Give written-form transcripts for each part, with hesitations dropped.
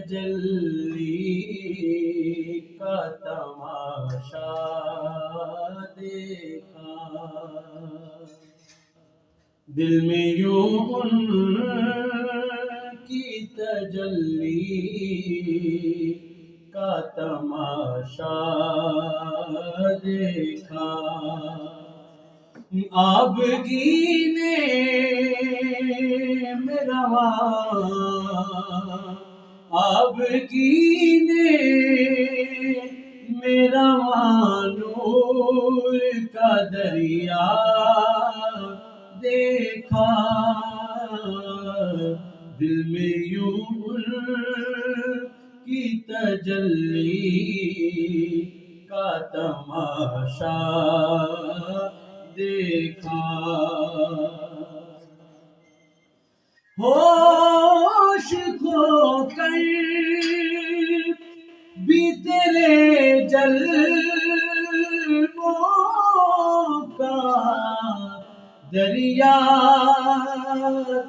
تجلی کا تماشا دیکھا، دل میں یوں ان کی تجلی کا تماشا دیکھا، آبگینے میں رواں، آبگینے میں رواں نور کا دریا دیکھا، دل میں یوں ان کی تجلی کا تماشا دیکھا، ہوش کھو کر بھی تیرے جلووں کا دریا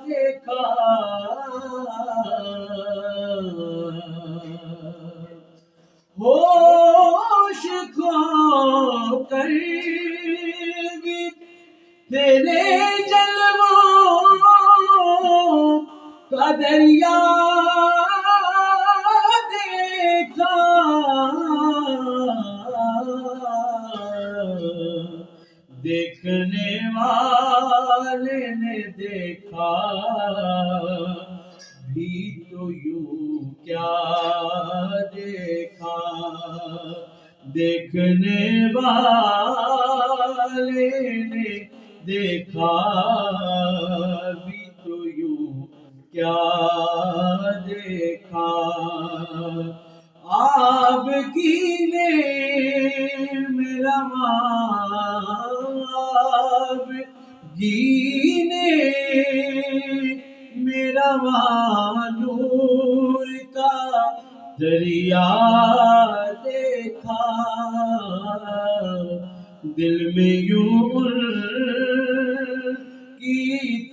دیکھا، ہوش کھو کر بھی تیرے جلووں کا دریا دیکھا، دیکھنے والے نے دیکھا بھی تو یوں کیا دیکھا، دیکھنے والے نے دیکھا بھی تو یوں کیا دیکھا، آبگینے میں رواں، آبگینے میں رواں نور کا دریا دیکھا، دل میں یوں ان کی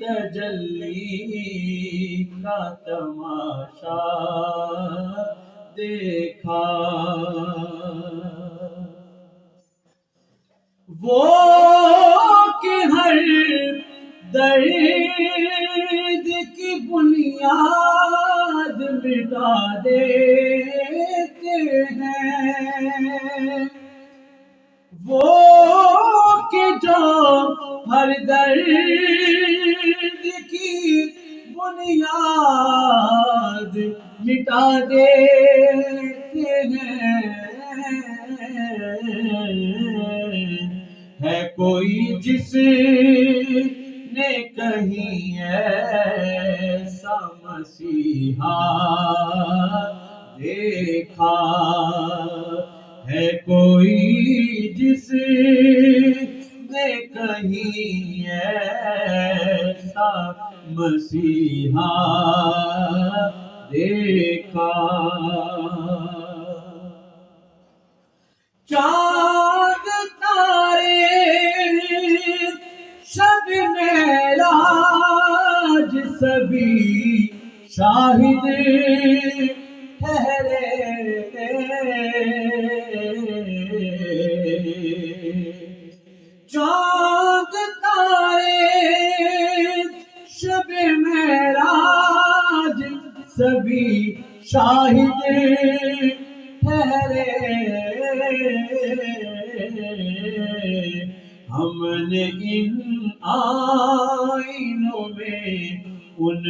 تجلی کا تماشا دیکھا، وہ کہ ہر درد کی بنیاد مٹا دیتے ہیں، وہ کہ جو ہر درد کی بنیاد مٹا دیتے ہیں، ہے کوئی جس نے کہیں ایسا مسیحا دیکھا، ہے کوئی جس نے کہیں ایسا مسیحا دیکھا، چاند تارے شب معراج سبھی شاہد ٹھہرے، چاند تارے شب معراج سبھی شاہد ٹھہرے، ہم نے ان آئینوں میں ان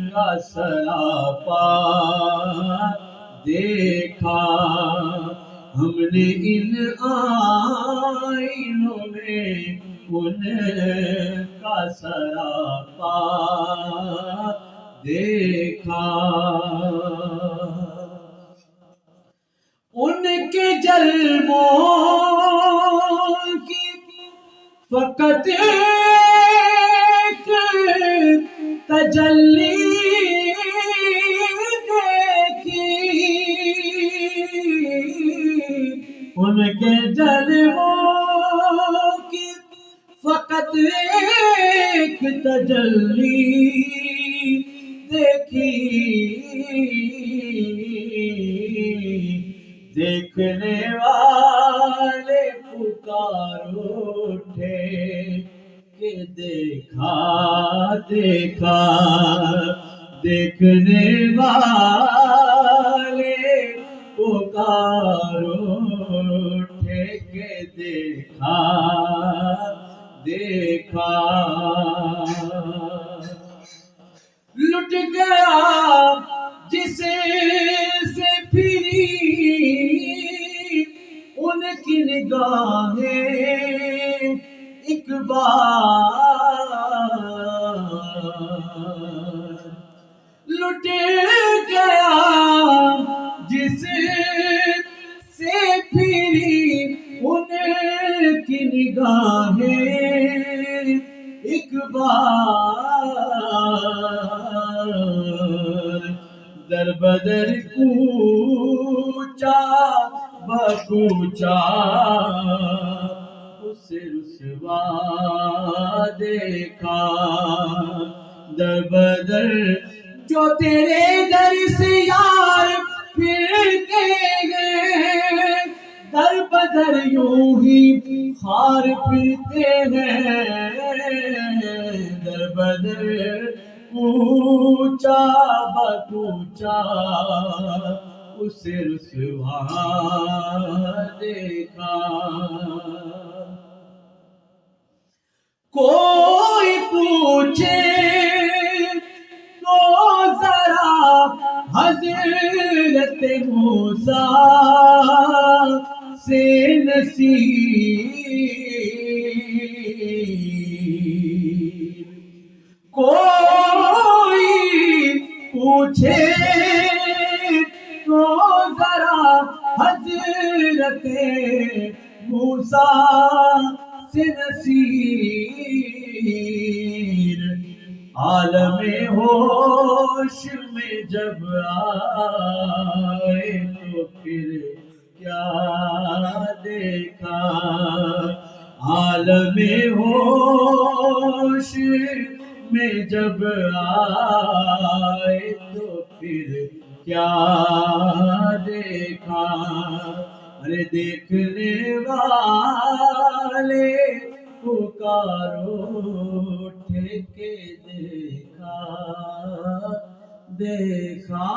کا سراپا دیکھا، ہم نے ان آئینوں میں ان کا سراپا دیکھا، ان کے جلووں کی فقط ایک تجلی دیکھی، ان کے جلووں کی فقط ایک تجلی دیکھی دیکھنے والے پکار اٹھے کہ دیکھا دیکھا دیکھنے والے پکار اٹھے کہ دیکھا دیکھا لٹ گیا جسے سے پھری ان کی نگاہیں ایک بار لٹ گیا جسے سے پھری ان کی نگاہیں ایک بار در بدر کوچا بکوچا اسے رسوا دیکھا در بدر جو تیرے در سے یار پھرتے گئے در بدر یوں ہی خار پھرتے ہیں در بدر کوچا بکوچا اسے رسوا دیکھا کوئی پوچھے تو ذرا حضرت موسیٰ سے نصیب کوئی پوچھے تو ذرا حضرت موسیٰ سے نصیب عالم ہوش میں جب آئے تو پھر کیا دیکھا عالم ہوش میں جب آئے تو پھر کیا دیکھا ارے دیکھنے والے پکارو اٹھے کہ دیکھا دیکھا